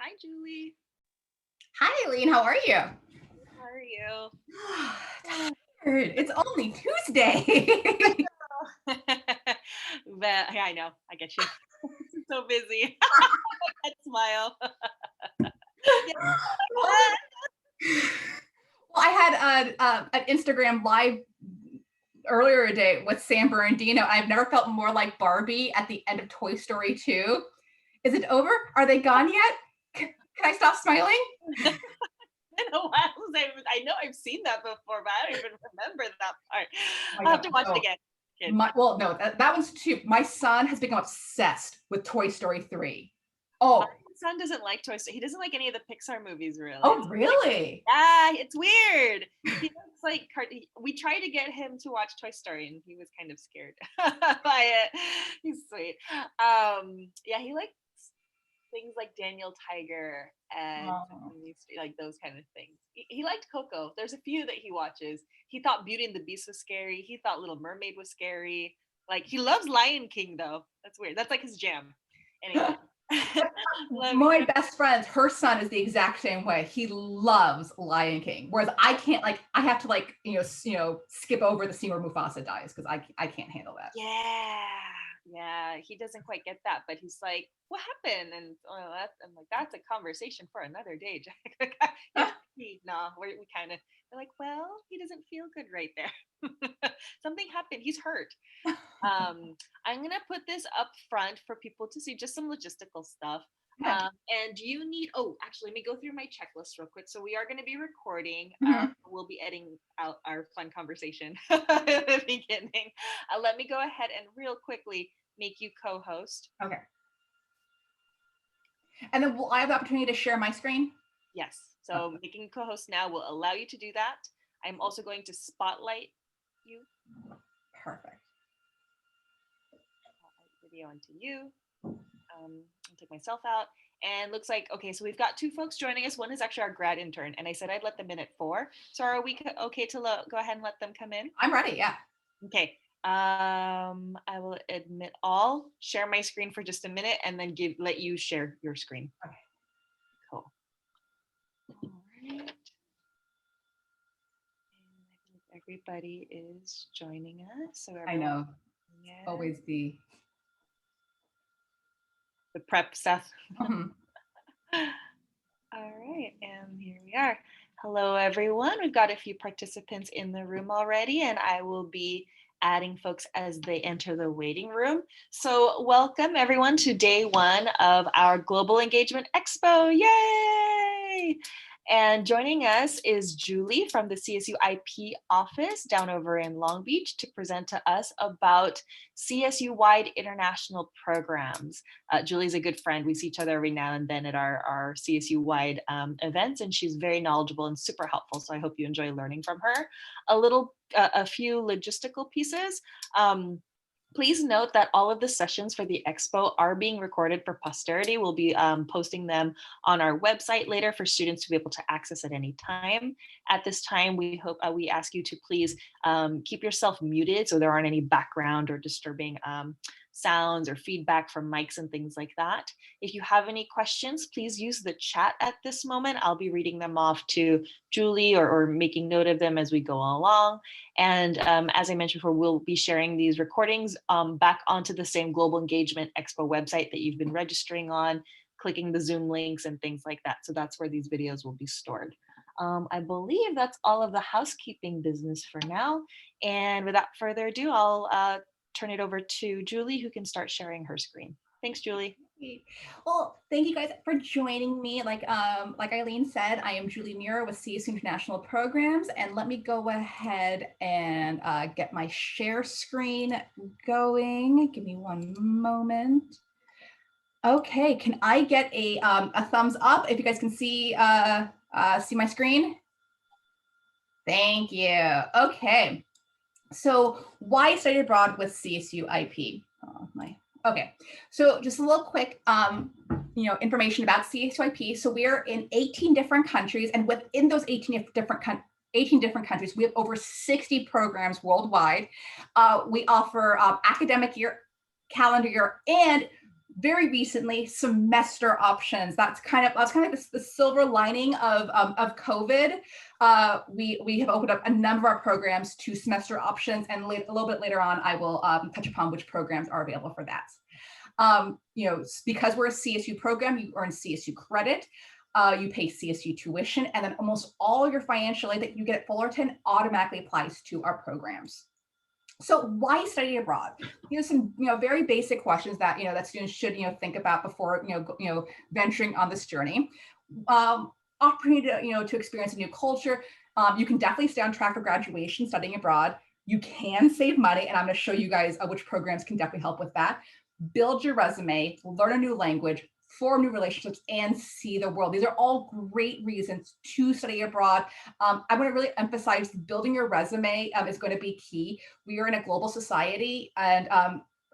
Hi, Julie. Hi, Eileen. How are you? How are you? Tired. It's only Tuesday. But yeah, I know. I get you. So busy. That smile. Well, I had an Instagram live earlier today with San Bernardino. I've never felt more like Barbie at the end of Toy Story 2. Is it over? Are they gone yet? Can I stop smiling? I know I've seen that before, but I don't even remember that part. I'll have to watch it again. That one's too. My son has become obsessed with Toy Story 3. Oh, my son doesn't like Toy Story. He doesn't like any of the Pixar movies, really. Oh, really? Yeah, it's weird. He looks like we tried to get him to watch Toy Story, and he was kind of scared by it. He's sweet. Yeah, he likes things like Daniel Tiger and like those kind of things. He liked Coco. There's a few that he watches. He thought Beauty and the Beast was scary. He thought Little Mermaid was scary. Like, he loves Lion King, though. That's weird. That's like his jam. Anyway. My best friend, her son is the exact same way. He loves Lion King, whereas I can't. Like, I have to skip over the scene where Mufasa dies because I can't handle that. Yeah, he doesn't quite get that, but he's like, "What happened?" And I'm like, "That's a conversation for another day, Jack." No, we kind of. They're like, "Well, he doesn't feel good right there. Something happened. He's hurt." I'm gonna put this up front for people to see, just some logistical stuff. And you need, actually, let me go through my checklist real quick. So we are going to be recording. We'll be editing out our fun conversation at the beginning. Let me go ahead and real quickly make you co-host. Okay. And then will I have the opportunity to share my screen? Yes. So making co-host now will allow you to do that. I'm also going to spotlight you. Perfect. Video onto you. I'll take myself out. And looks like, okay, so we've got two folks joining us. One is actually our grad intern, and I said I'd let them in at 4. So are we okay to go ahead and let them come in? I'm ready, yeah. Okay. I will admit all, share my screen for just a minute, and then let you share your screen. Okay. Cool. All right. And I think everybody is joining us. So I know. Yeah. Always the prep stuff. All right, and here we are. Hello, everyone. We've got a few participants in the room already, and I will be adding folks as they enter the waiting room. So welcome, everyone, to day 1 of our Global Engagement Expo. Yay! And joining us is Julie from the CSUIP office down over in Long Beach to present to us about CSU-wide international programs. Julie's a good friend. We see each other every now and then at our CSU-wide events, and she's very knowledgeable and super helpful. So I hope you enjoy learning from her. A few logistical pieces. Please note that all of the sessions for the expo are being recorded for posterity. We'll be posting them on our website later for students to be able to access at any time. At this time, we ask you to please keep yourself muted so there aren't any background or disturbing sounds or feedback from mics and things like that. If you have any questions, please use the chat at this moment. I'll be reading them off to Julie or making note of them as we go along. And as I mentioned before, we'll be sharing these recordings back onto the same Global Engagement Expo website that you've been registering on, clicking the Zoom links and things like that. So that's where these videos will be stored. I believe that's all of the housekeeping business for now. And without further ado, I'll turn it over to Julie, who can start sharing her screen. Thanks, Julie. Well, thank you guys for joining me. Like Eileen said, I am Julie Muir with CSU International Programs, and let me go ahead and get my share screen going. Give me one moment. Okay, can I get a thumbs up if you guys can see my screen? Thank you. Okay. So why study abroad with CSUIP? Okay, so just a little quick, information about CSUIP. So we're in 18 different countries, and within those 18 different countries, we have over 60 programs worldwide. We offer academic year, calendar year, and very recently, semester options. That's kind of the silver lining of COVID. We have opened up a number of our programs to semester options, and a little bit later on, I will touch upon which programs are available for that. Because we're a CSU program, you earn CSU credit. You pay CSU tuition, and then almost all your financial aid that you get at Fullerton automatically applies to our programs. So why study abroad? Some very basic questions that that students should think about before venturing on this journey. Opportunity to experience a new culture. You can definitely stay on track for graduation studying abroad. You can save money, and I'm going to show you guys which programs can definitely help with that. Build your resume, learn a new language, form new relationships, and see the world. These are all great reasons to study abroad. I want to really emphasize building your resume is going to be key. We are in a global society, and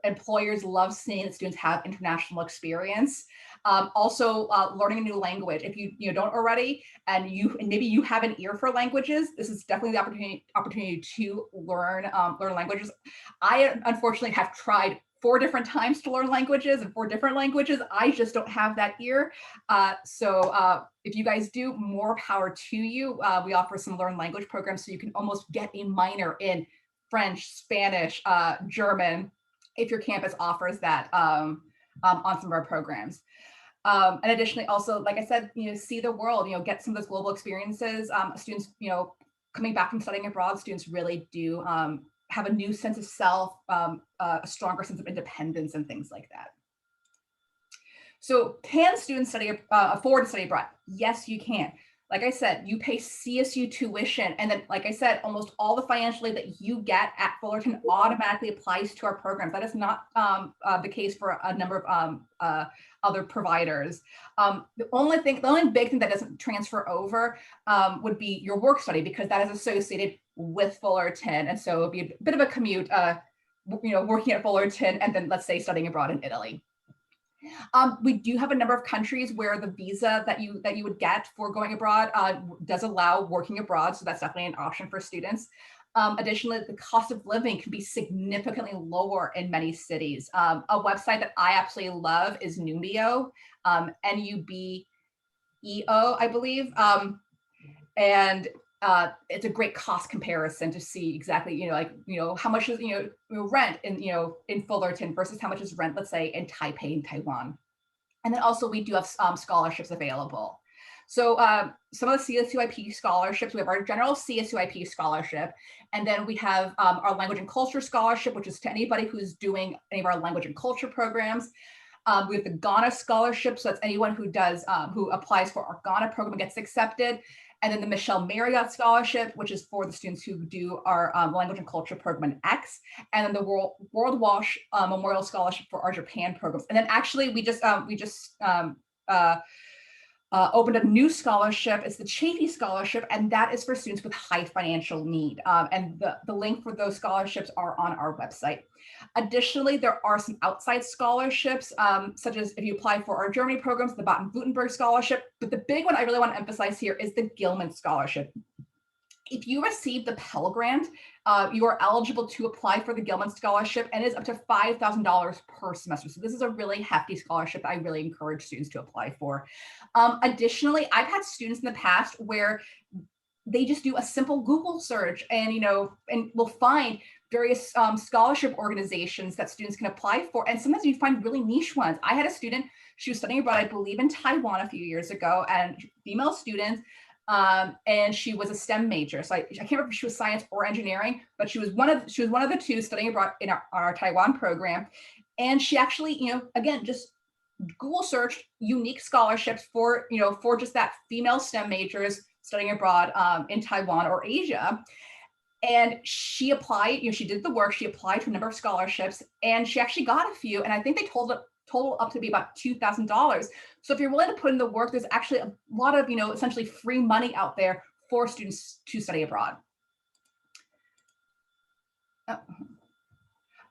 employers love seeing that students have international experience. Also, learning a new language. If you don't already, and maybe you have an ear for languages, this is definitely the opportunity to learn languages. I unfortunately have tried 4 different times to learn languages, and 4 different languages. I just don't have that ear. So if you guys do, more power to you. We offer some learn language programs, so you can almost get a minor in French, Spanish, German, if your campus offers that on some of our programs. And additionally, also, like I said, see the world, get some of those global experiences. Students, coming back from studying abroad, students really do have a new sense of self, a stronger sense of independence, and things like that. So can students afford to study abroad? Yes, you can. Like I said, you pay CSU tuition, and then, like I said, almost all the financial aid that you get at Fullerton automatically applies to our programs. That is not the case for a number of other providers. The only big thing that doesn't transfer over would be your work study, because that is associated with Fullerton, and so it'd be a bit of a commute, working at Fullerton and then, let's say, studying abroad in Italy. We do have a number of countries where the visa that you would get for going abroad does allow working abroad, so that's definitely an option for students. Additionally, the cost of living can be significantly lower in many cities. A website that I absolutely love is Nubeo, N-U-B-E-O, I believe, and it's a great cost comparison to see exactly, how much is, rent in Fullerton versus how much is rent, let's say, in Taipei, in Taiwan. And then also we do have scholarships available. So some of the CSUIP scholarships, we have our general CSUIP scholarship, and then we have our language and culture scholarship, which is to anybody who's doing any of our language and culture programs. We have the Ghana scholarship, so that's anyone who applies for our Ghana program and gets accepted. And then the Michelle Marriott Scholarship, which is for the students who do our language and culture program in X, and then the World Walsh Memorial Scholarship for our Japan programs. And then actually we just opened a new scholarship. It's the Chafee Scholarship, and that is for students with high financial need. And the link for those scholarships are on our website. Additionally, there are some outside scholarships, such as if you apply for our Germany programs, the Baden-Württemberg Scholarship. But the big one I really want to emphasize here is the Gilman Scholarship. If you receive the Pell Grant, you are eligible to apply for the Gilman Scholarship, and it is up to $5,000 per semester. So this is a really hefty scholarship that I really encourage students to apply for. Additionally, I've had students in the past where they just do a simple Google search and will find various scholarship organizations that students can apply for. And sometimes you find really niche ones. I had a student, she was studying abroad, I believe in Taiwan a few years ago, and female student, and she was a STEM major. So I can't remember if she was science or engineering, but she was one of the two studying abroad in our Taiwan program. And she actually, again, just Google searched unique scholarships for just that, female STEM majors studying abroad in Taiwan or Asia. And she applied, she did the work, she applied for a number of scholarships, and she actually got a few. And I think they total up to be about $2,000. So if you're willing to put in the work, there's actually a lot of, essentially free money out there for students to study abroad.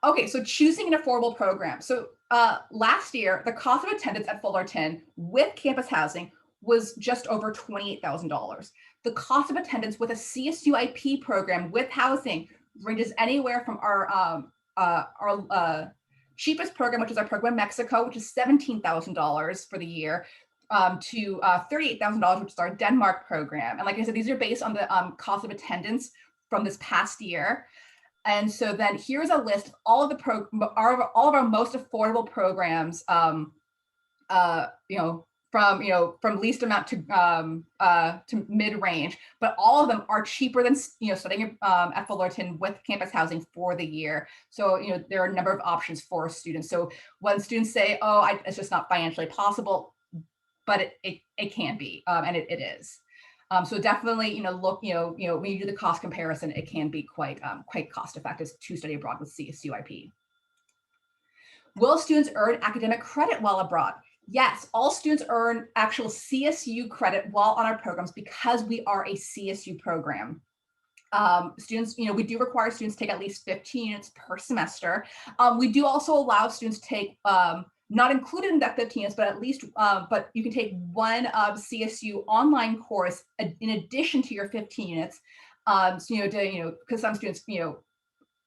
Okay, so choosing an affordable program. So last year, the cost of attendance at Fullerton with campus housing was just over $28,000. The cost of attendance with a CSUIP program with housing ranges anywhere from our cheapest program, which is our program in Mexico, which is $17,000 for the year, to $38,000, which is our Denmark program. And like I said, these are based on the cost of attendance from this past year. And so then here's a list of all of all of our most affordable programs, from least amount to mid-range, but all of them are cheaper than studying at Fullerton with campus housing for the year. So there are a number of options for students. So when students say, "Oh, it's just not financially possible," but it can be, and it is. So definitely, look, when you do the cost comparison, it can be quite cost effective to study abroad with CSUIP. Will students earn academic credit while abroad? Yes, all students earn actual CSU credit while on our programs because we are a CSU program. Students, we do require students to take at least 15 units per semester. We do also allow students to take, not included in that 15 units, but at least, but you can take one CSU online course in addition to your 15 units. Because some students,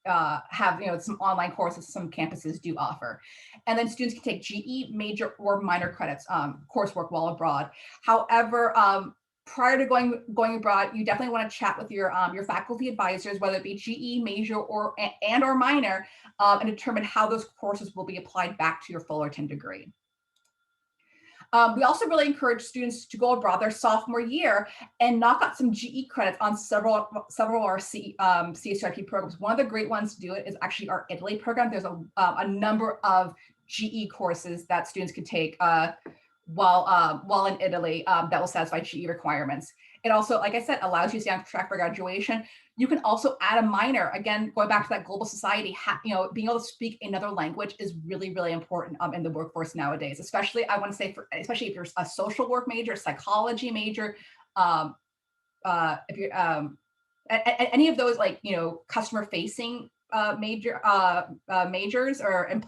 have some online courses some campuses do offer, and then students can take GE major or minor credits coursework while abroad. However, prior to going abroad, you definitely want to chat with your faculty advisors, whether it be GE major or minor, and determine how those courses will be applied back to your Fullerton degree. We also really encourage students to go abroad their sophomore year and knock out some GE credits on several of our CSUIP programs. One of the great ones to do it is actually our Italy program. There's a number of GE courses that students can take while in Italy that will satisfy GE requirements. It also, like I said, allows you to stay on track for graduation. You can also add a minor. Again, going back to that global society, being able to speak another language is really, really important in the workforce nowadays. Especially, I want to say, especially if you're a social work major, psychology major, if you're any of those customer facing majors or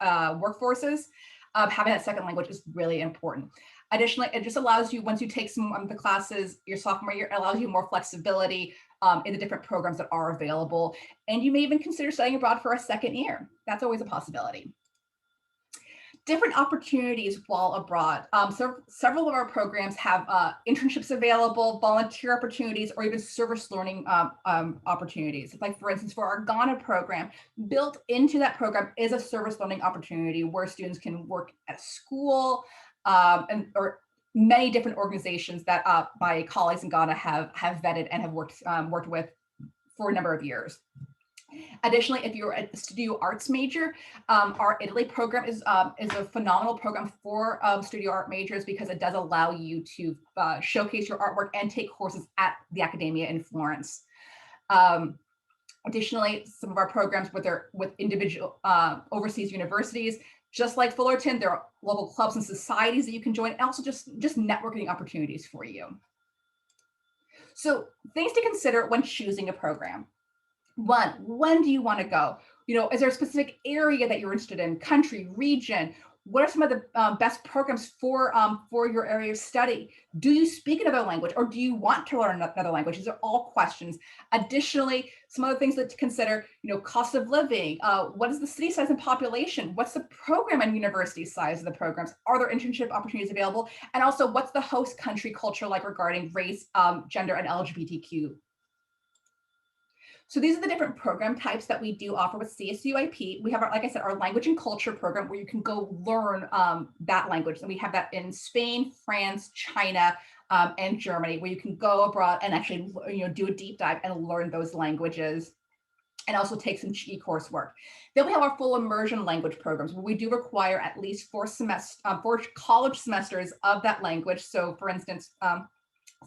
workforces. Having that second language is really important. Additionally, it just allows you, once you take some of the classes your sophomore year, it allows you more flexibility in the different programs that are available. And you may even consider studying abroad for a second year. That's always a possibility. Different opportunities while abroad. So several of our programs have internships available, volunteer opportunities, or even service learning opportunities. Like for instance, for our Ghana program, built into that program is a service learning opportunity where students can work at school or many different organizations that my colleagues in Ghana have vetted and have worked with for a number of years. Additionally, if you're a studio arts major, our Italy program is a phenomenal program for studio art majors because it does allow you to showcase your artwork and take courses at the Accademia in Florence. Additionally, some of our programs with individual overseas universities, just like Fullerton, there are local clubs and societies that you can join, and also just networking opportunities for you. So things to consider when choosing a program. One, when do you want to go? Is there a specific area that you're interested in, country, region? What are some of the best programs for your area of study? Do you speak another language, or do you want to learn another language? These are all questions. Additionally, some other things to consider, cost of living, what is the city size and population? What's the program and university size of the programs? Are there internship opportunities available? And also, what's the host country culture like regarding race, gender, and LGBTQ? So these are the different program types that we do offer with CSUIP. We have, like I said, our language and culture program where you can go learn that language. And we have that in Spain, France, China, and Germany, where you can go abroad and actually do a deep dive and learn those languages and also take some GE coursework. Then we have our full immersion language programs where we do require at least 4 college semesters of that language. So for instance,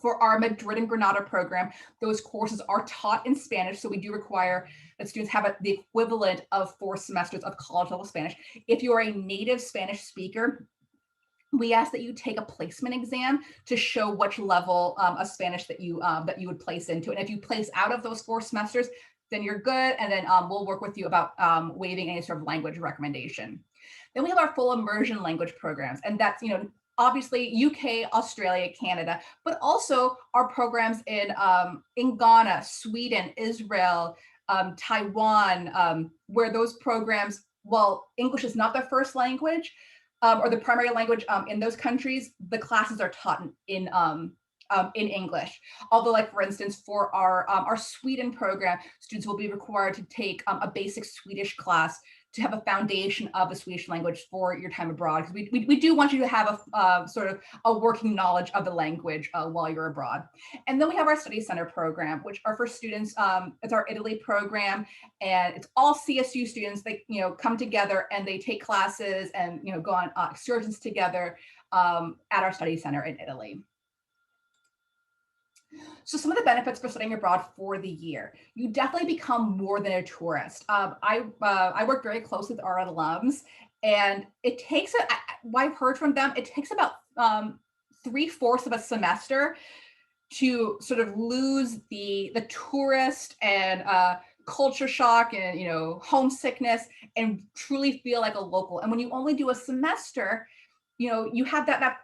for our Madrid and Granada program, those courses are taught in Spanish, so we do require that students have the equivalent of 4 semesters of college level Spanish. If you are a native Spanish speaker, we ask that you take a placement exam to show which level of Spanish that you would place into. And if you place out of those 4 semesters, then you're good, and then we'll work with you about waiving any sort of language recommendation. Then we have our full immersion language programs, and that's obviously UK, Australia, Canada, but also our programs in Ghana, Sweden, Israel, Taiwan, where those programs while English is not their first language or the primary language in those countries, the classes are taught in English. Although, like for instance, for our Sweden program, students will be required to take a basic Swedish class to have a foundation of the Swedish language for your time abroad. Because we do want you to have a sort of a working knowledge of the language while you're abroad. And then we have our Study Center program, which are for students. It's our Italy program, and it's all CSU students. They come together and they take classes and go on excursions together at our Study Center in Italy. So some of the benefits for studying abroad for the year, you definitely become more than a tourist. I work very closely with our alums, and it takes, what I've heard from them, it takes about 3/4 of a semester to sort of lose the tourist and culture shock and homesickness and truly feel like a local. And when you only do a semester, you have that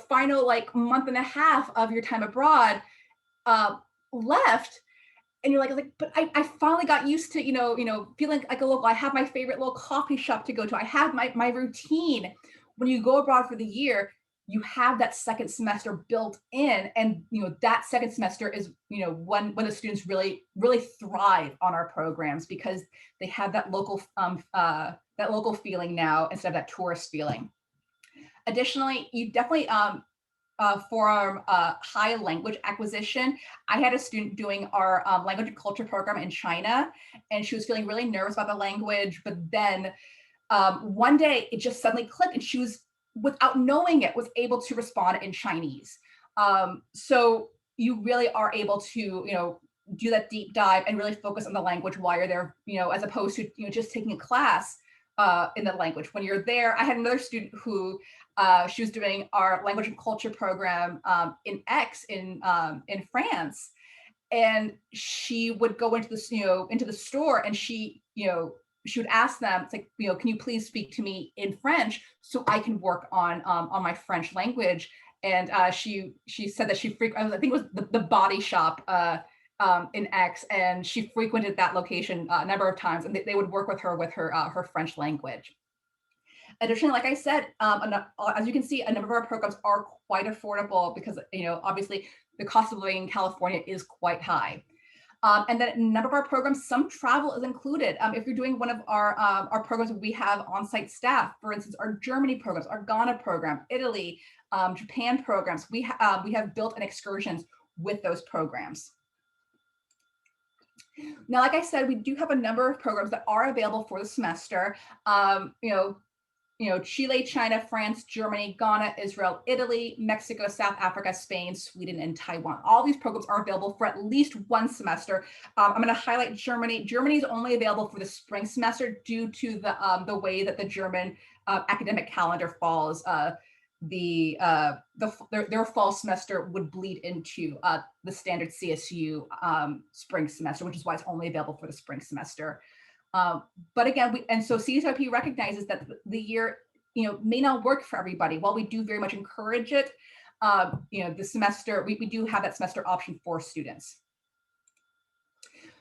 final like month and a half of your time abroad left, and you're like, but I finally got used to feeling like a local. I have my favorite little coffee shop to go to. I have my routine. When you go abroad for the year, you have that second semester built in, and that second semester is when the students really thrive on our programs, because they have that local feeling now instead of that tourist feeling. Additionally, you definitely for our high language acquisition, I had a student doing our language and culture program in China, and she was feeling really nervous about the language. But then one day it just suddenly clicked, and she was, without knowing it, was able to respond in Chinese. So you really are able to, do that deep dive and really focus on the language while you're there, as opposed to, just taking a class in the language. When you're there, I had another student who she was doing our language and culture program in Aix in France, and she would go into the store, and she would ask them, it's like, can you please speak to me in French so I can work on my French language. And she said that I think it was the body shop in Aix, and she frequented that location a number of times, and they would work with her French language. Additionally, like I said, as you can see, a number of our programs are quite affordable because, obviously the cost of living in California is quite high. And then a number of our programs, some travel is included. If you're doing one of our programs, we have on-site staff. For instance, our Germany programs, our Ghana program, Italy, Japan programs, we have built-in excursions with those programs. Now, like I said, we do have a number of programs that are available for the semester. Chile, China, France, Germany, Ghana, Israel, Italy, Mexico, South Africa, Spain, Sweden, and Taiwan. All these programs are available for at least one semester. I'm going to highlight Germany. Germany is only available for the spring semester due to the way that the German academic calendar falls. Their fall semester would bleed into the standard CSU spring semester, which is why it's only available for the spring semester. But again, so CSUIP recognizes that the year, may not work for everybody. While we do very much encourage it, the semester, we do have that semester option for students.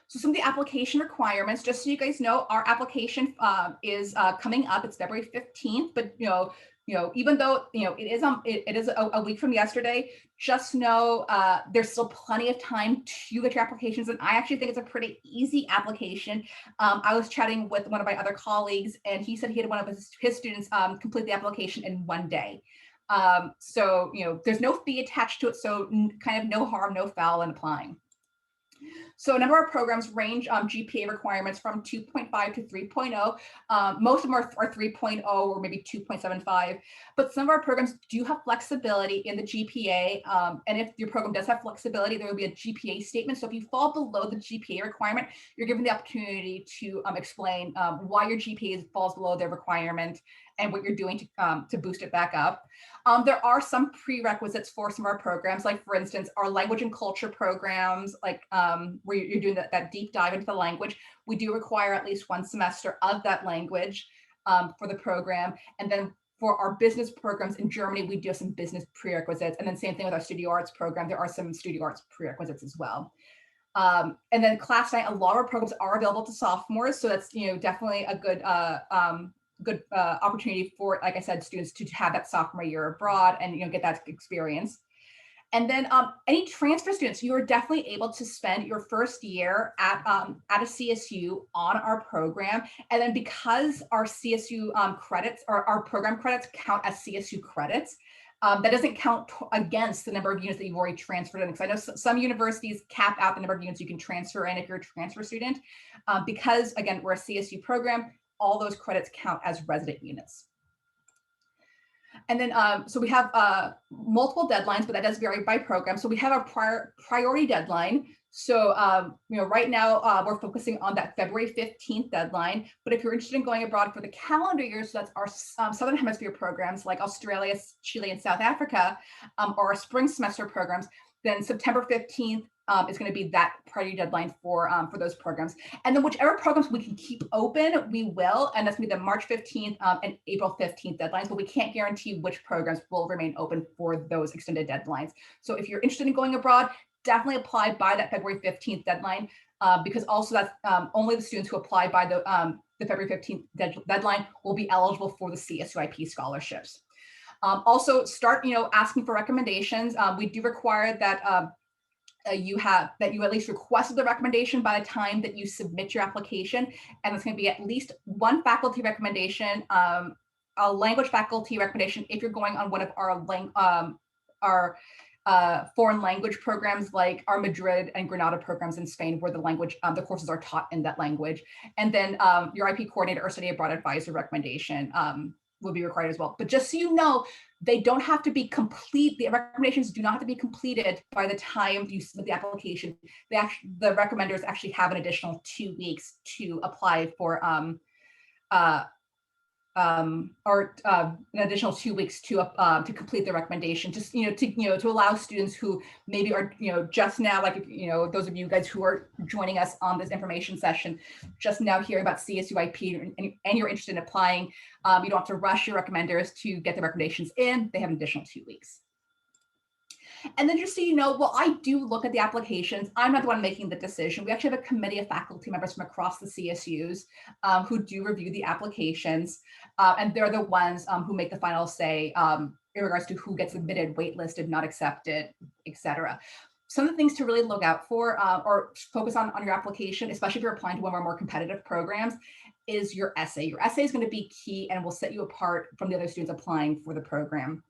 So some of the application requirements, just so you guys know, our application is coming up. It's February 15th, but even though it is a week from yesterday, just know there's still plenty of time to get your applications. And I actually think it's a pretty easy application. I was chatting with one of my other colleagues, and he said he had one of his students complete the application in one day. So there's no fee attached to it, so kind of no harm, no foul in applying. So a number of programs range GPA requirements from 2.5 to 3.0. Most of them are 3.0 or maybe 2.75, but some of our programs do have flexibility in the GPA. And if your program does have flexibility, there will be a GPA statement. So if you fall below the GPA requirement, you're given the opportunity to explain why your GPA falls below their requirement and what you're doing to boost it back up. There are some prerequisites for some of our programs, like for instance, our language and culture programs, like where you're doing that deep dive into the language. We do require at least one semester of that language for the program. And then for our business programs in Germany, we do have some business prerequisites. And then same thing with our studio arts program. There are some studio arts prerequisites as well. And then class night, a lot of our programs are available to sophomores. So that's, definitely a good opportunity for, like I said, students to have that sophomore year abroad and, get that experience. And then any transfer students, you are definitely able to spend your first year at a CSU on our program. And then because our CSU credits or our program credits count as CSU credits, that doesn't count against the number of units that you've already transferred in. Because I know some universities cap out the number of units you can transfer in if you're a transfer student. Because again, we're a CSU program, all those credits count as resident units. And then, so we have multiple deadlines, but that does vary by program. So we have our priority deadline. So, right now we're focusing on that February 15th deadline. But if you're interested in going abroad for the calendar year, so that's our Southern Hemisphere programs like Australia, Chile, and South Africa, or our spring semester programs, then September 15th is going to be that priority deadline for those programs. And then whichever programs we can keep open, we will. And that's going to be the March 15th and April 15th deadlines, but we can't guarantee which programs will remain open for those extended deadlines. So if you're interested in going abroad, definitely apply by that February 15th deadline, because also that's only the students who apply by the February 15th deadline will be eligible for the CSUIP scholarships. Also start, asking for recommendations. We do require that you at least requested the recommendation by the time that you submit your application, and it's going to be at least one faculty recommendation, a language faculty recommendation if you're going on one of our foreign language programs like our Madrid and Granada programs in Spain, where the courses are taught in that language, and then your IP coordinator or study abroad advisor recommendation will be required as well. But just so you know, they don't have to be complete. The recommendations do not have to be completed by the time you submit the application. The recommenders actually have an additional 2 weeks to apply for, or an additional 2 weeks to complete the recommendation. Just to allow students who maybe are just now, like those of you guys who are joining us on this information session, just now hearing about CSUIP and you're interested in applying, you don't have to rush your recommenders to get the recommendations in. They have an additional 2 weeks. And then just so you know, well, I do look at the applications. I'm not the one making the decision. We actually have a committee of faculty members from across the CSUs who do review the applications. And they're the ones who make the final say in regards to who gets admitted, waitlisted, not accepted, etc. Some of the things to really look out for or focus on your application, especially if you're applying to one of our more competitive programs, is your essay. Your essay is going to be key and will set you apart from the other students applying for the program.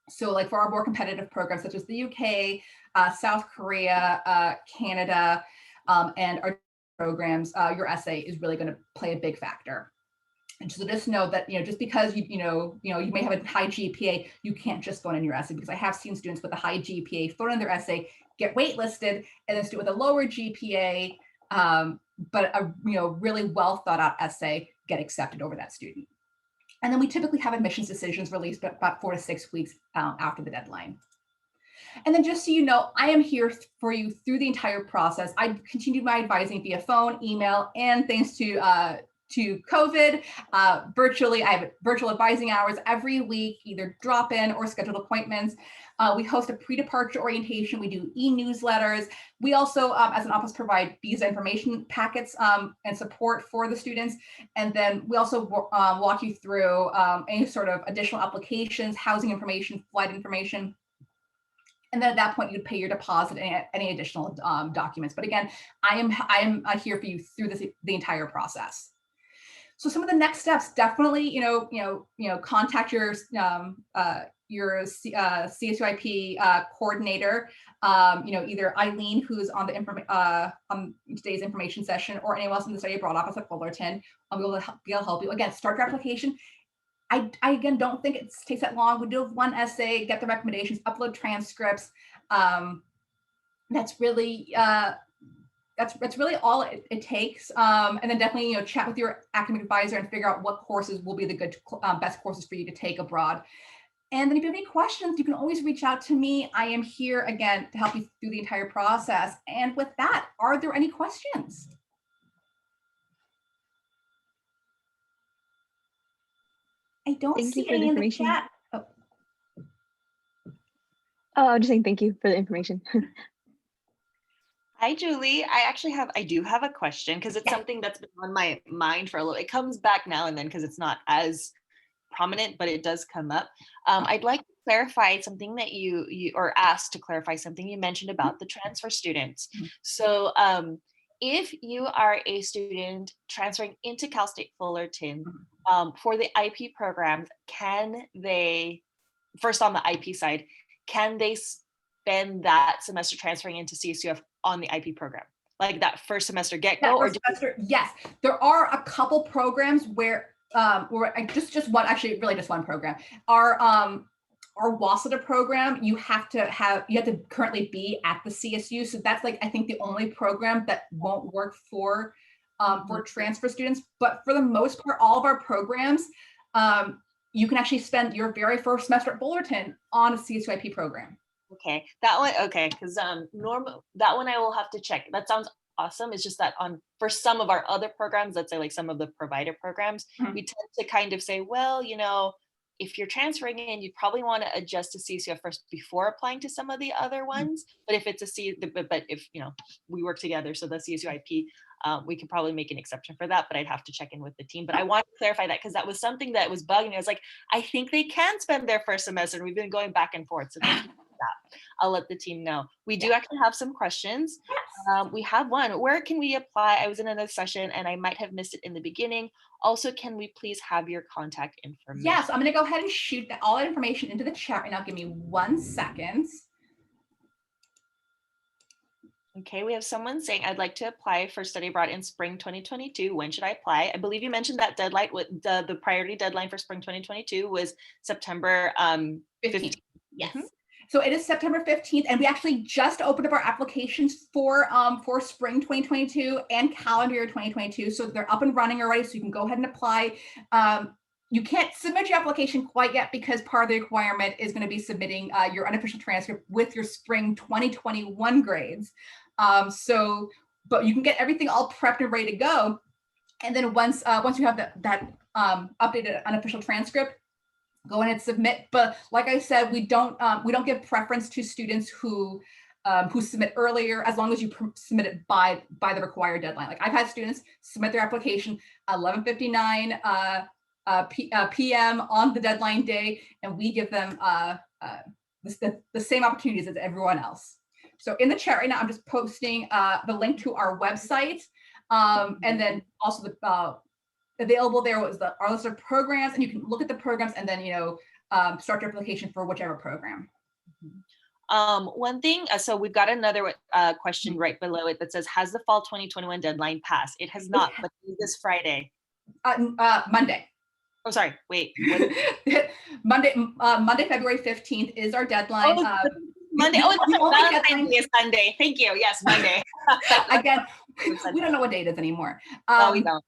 So like for our more competitive programs, such as the UK, South Korea, Canada, and our programs, your essay is really going to play a big factor. And so just know that, just because you may have a high GPA, you can't just phone in your essay, because I have seen students with a high GPA phone in their essay, get waitlisted, and then student with a lower GPA, but a really well thought out essay get accepted over that student. And then we typically have admissions decisions released about 4 to 6 weeks after the deadline. And then just so you know, I am here for you through the entire process. I continue my advising via phone, email, and thanks to COVID, virtually. I have virtual advising hours every week, either drop-in or scheduled appointments. We host a pre-departure orientation. We do e-newsletters. We also, as an office, provide visa information packets and support for the students. And then we also walk you through any sort of additional applications, housing information, flight information. And then at that point, you'd pay your deposit and any additional documents. But again, I am here for you through the entire process. So some of the next steps, definitely, contact your CSUIP coordinator, either Eileen, who's on on today's information session, or anyone else in the study abroad office at Fullerton. We'll be able to help you. Again, start your application. I again don't think it takes that long. We do have one essay, get the recommendations, upload transcripts. That's really all it takes. And then definitely chat with your academic advisor and figure out what courses will be the good best courses for you to take abroad. And then if you have any questions, you can always reach out to me. I am here again to help you through the entire process. And with that, are there any questions? I don't see any in the chat. Oh, I'm just saying thank you for the information. Hi, Julie. I do have a question because it's Yes. something that's been on my mind for a little. It comes back now and then because it's not as prominent, but it does come up. I'd like to clarify something that you or ask to clarify something you mentioned about the transfer students. Mhm. So, if you are a student transferring into Cal State Fullerton for the IP programs, can they, first on the IP side, can they spend that semester transferring into CSUF on the IP program? Like that first semester get That go, or first semester, yes. There are a couple programs where just one, actually really just one program. Our WASDA program, you have to currently be at the CSU. So that's like, I think the only program that won't work for transfer students. But for the most part, all of our programs, you can actually spend your very first semester at Fullerton on a CSUIP program. Okay, that one, okay, because normal that one I will have to check. That sounds awesome. It's just that on for some of our other programs, let's say like some of the provider programs, Mhm. we tend to kind of say, well, if you're transferring in, you'd probably want to adjust to CCF first before applying to some of the other ones. But if it's a C, but if we work together, so the CSUIP, we can probably make an exception for that. But I'd have to check in with the team. But I want to clarify that because that was something that was bugging me. I was like, I think they can spend their first semester, and we've been going back and forth. So thank you for that. I'll let the team know. We do actually have some questions. We have one. Where can we apply? I was in another session and I might have missed it in the beginning. Also, can we please have your contact information? Yes, I'm going to go ahead and shoot all that information into the chat right now. Give me 1 second. Okay, we have someone saying, I'd like to apply for study abroad in spring 2022. When should I apply? I believe you mentioned that deadline, the priority deadline for spring 2022 was September 15th. Yes. So it is September 15th, and we actually just opened up our applications for spring 2022 and calendar year 2022. So they're up and running already. So you can go ahead and apply. You can't submit your application quite yet because part of the requirement is going to be submitting your unofficial transcript with your spring 2021 grades. But you can get everything all prepped and ready to go. And then once you have that updated unofficial transcript, go ahead and submit. But like I said, we don't give preference to students who submit earlier, as long as you submit it by the required deadline. Like I've had students submit their application 11:59 p.m. on the deadline day, and we give them the same opportunities as everyone else. So in the chat right now, I'm just posting the link to our website, and then also the available there was our list of programs, and you can look at the programs and then start your application for whichever program. One thing, so we've got another question right below it that says, has the fall 2021 deadline passed? It has not, but this Friday. Monday. Oh, sorry, wait. Monday, February 15th is our deadline. Monday. Valentine's Day is Sunday. Thank you. Yes, Monday. Again, we don't know what date it is anymore. No, we don't.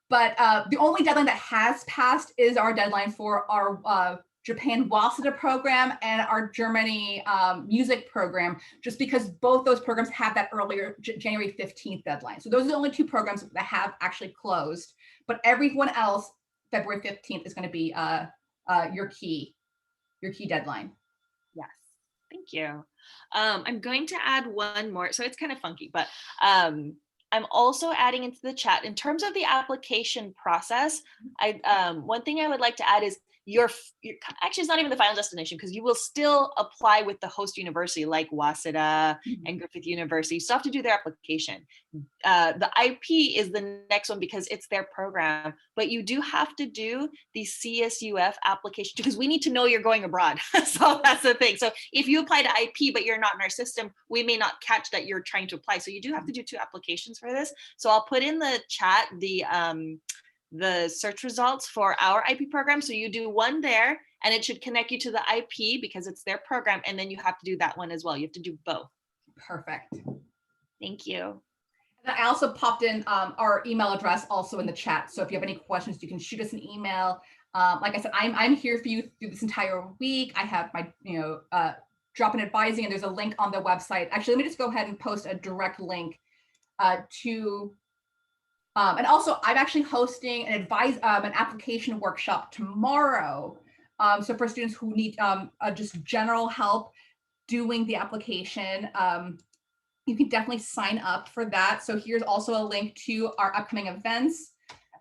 But the only deadline that has passed is our deadline for our Japan WASDA program and our Germany music program, just because both those programs have that earlier January 15th deadline. So those are the only two programs that have actually closed, but everyone else, February 15th is going to be your key deadline. Yes, thank you. I'm going to add one more. So it's kind of funky, but I'm also adding into the chat in terms of the application process. One thing I would like to add is actually, it's not even the final destination, because you will still apply with the host university like Waseda and Griffith University. You still have to do their application. The IP is the next one because it's their program, but you do have to do the CSUF application because we need to know you're going abroad. So that's the thing. So if you apply to IP, but you're not in our system, we may not catch that you're trying to apply. So you do have to do 2 applications for this. So I'll put in the chat the search results for our IP program. So you do one there and it should connect you to the IP because it's their program. And then you have to do that one as well. You have to do both. Perfect. Thank you. And I also popped in our email address also in the chat. So if you have any questions, you can shoot us an email. Like I said, I'm here for you through this entire week. I have my, drop-in advising, and there's a link on the website. Actually, let me just go ahead and post a direct link to and also, I'm actually hosting an application workshop tomorrow. So for students who need just general help doing the application, you can definitely sign up for that. So here's also a link to our upcoming events.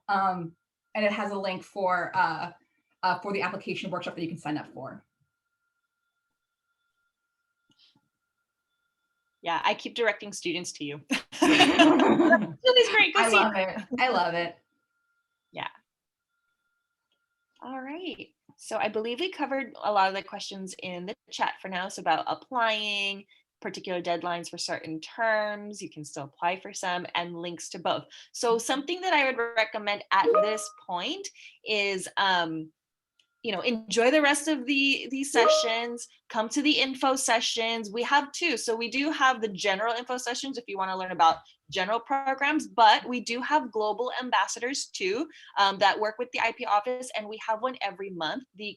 And it has a link for the application workshop that you can sign up for. Yeah, I keep directing students to you. Julie's great. Go I see love it. I love it. Yeah. All right. So I believe we covered a lot of the questions in the chat for now. So about applying, particular deadlines for certain terms, you can still apply for some, and links to both. So something that I would recommend at this point is enjoy the rest of these sessions, come to the info sessions. We have two. So we do have the general info sessions if you want to learn about general programs, but we do have global ambassadors too that work with the IP office, and we have one every month. The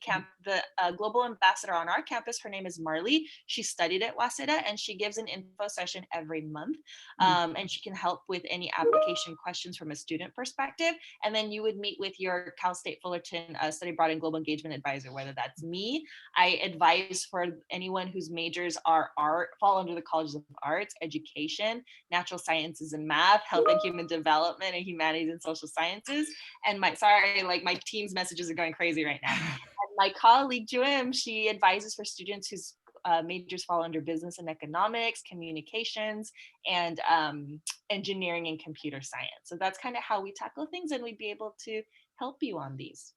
global ambassador on our campus, her name is Marley. She studied at Waseda, and she gives an info session every month, and she can help with any application questions from a student perspective. And then you would meet with your Cal State Fullerton study abroad and global engagement advisor, whether that's me. I advise for anyone whose majors are art, fall under the colleges of arts, education, natural sciences and math, health and human development, and humanities and social sciences. And my team's messages are going crazy right now. And my colleague Joim, she advises for students whose majors fall under business and economics, communications, and engineering and computer science. So that's kind of how we tackle things, and we'd be able to help you on these.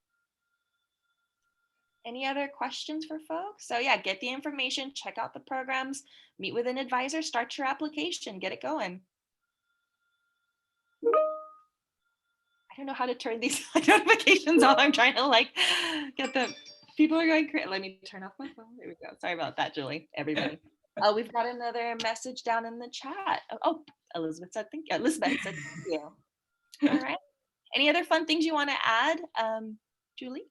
Any other questions for folks? So yeah, get the information, check out the programs, meet with an advisor, start your application, get it going. I don't know how to turn these notifications off. I'm trying to get the people are going crazy. Let me turn off my phone. There we go. Sorry about that, Julie. Everybody. We've got another message down in the chat. Oh, Elizabeth said thank you. Elizabeth said thank you. All right. Any other fun things you want to add, Julie?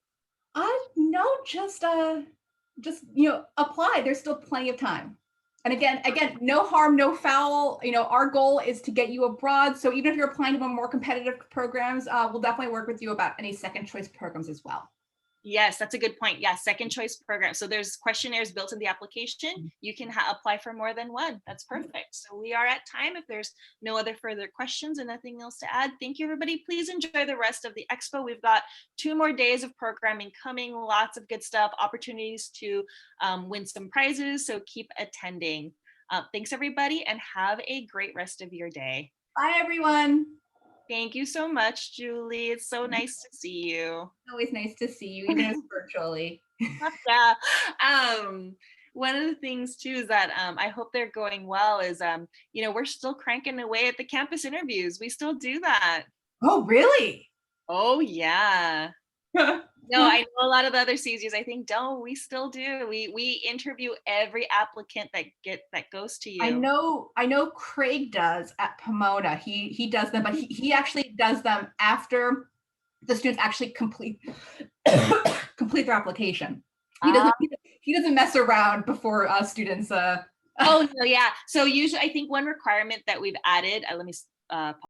No, just apply. There's still plenty of time. And again, no harm, no foul. Our goal is to get you abroad. So even if you're applying to more competitive programs, we'll definitely work with you about any second choice programs as well. Yes, that's a good point. Yeah, second choice program. So there's questionnaires built in the application. You can apply for more than one. That's perfect. So we are at time. If there's no other further questions and nothing else to add, thank you, everybody. Please enjoy the rest of the expo. We've got 2 more days of programming coming, lots of good stuff, opportunities to win some prizes. So keep attending. Thanks, everybody, and have a great rest of your day. Bye, everyone. Thank you so much, Julie. It's so nice to see you. It's always nice to see you, even if virtually. Yeah. One of the things too is that I hope they're going well is we're still cranking away at the campus interviews. We still do that. Oh, really? Oh yeah. No, I know a lot of the other CSUs I think don't. We still do. We interview every applicant that goes to you. I know Craig does at Pomona. He does them, but he actually does them after the students actually complete their application. He doesn't mess around before students. Oh no, yeah. So usually I think one requirement that we've added, let me